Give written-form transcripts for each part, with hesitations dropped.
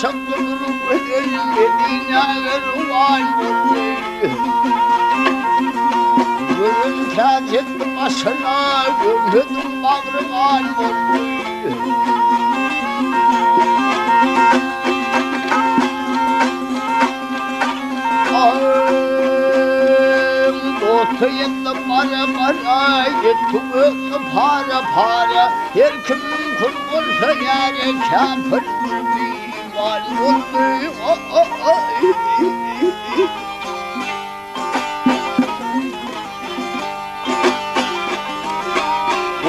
saklanırım Medine'lerin var Gönül kâzetti başına Gönlüdüm bağrıma Dostu yetti para Yetti öktü para Her kim kul olsa yâre kâfir var oldu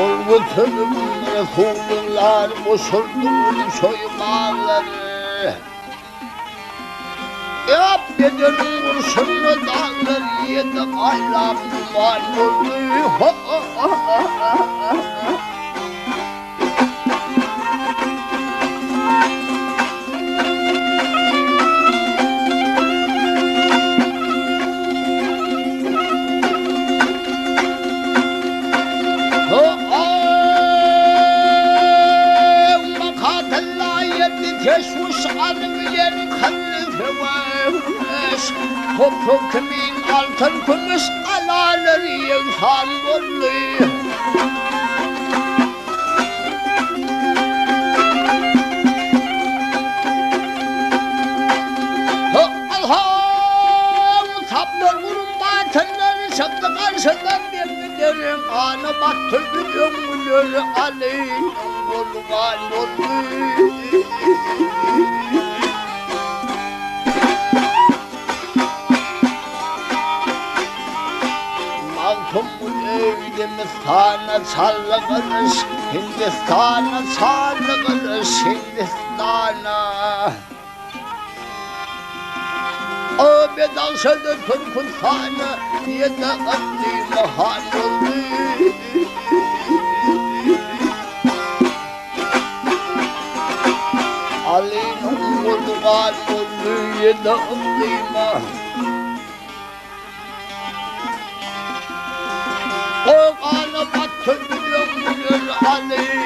Olgutulum Resulullah Usuldum soymağları Yap dedim kurşunlu dağlar Yedim aylam duman oldu Teşviş anbiyen kallife varmış Toplu kimin altın kumuş alaları yıkan oldu Allah'ım saplar vurun batınları çıktı karşıdan bir derim Anı battırdı gömülür aleyhim kurban oldu Maltumul Hindistan'a sallagınız Hindistan'a sallagınız Hindistan'a O bedansıdır Türk'ün sanı Yedi adli mahan oldu Ali'nin kurban oldu Yedi adli mahan O kanı battı gömülür Ali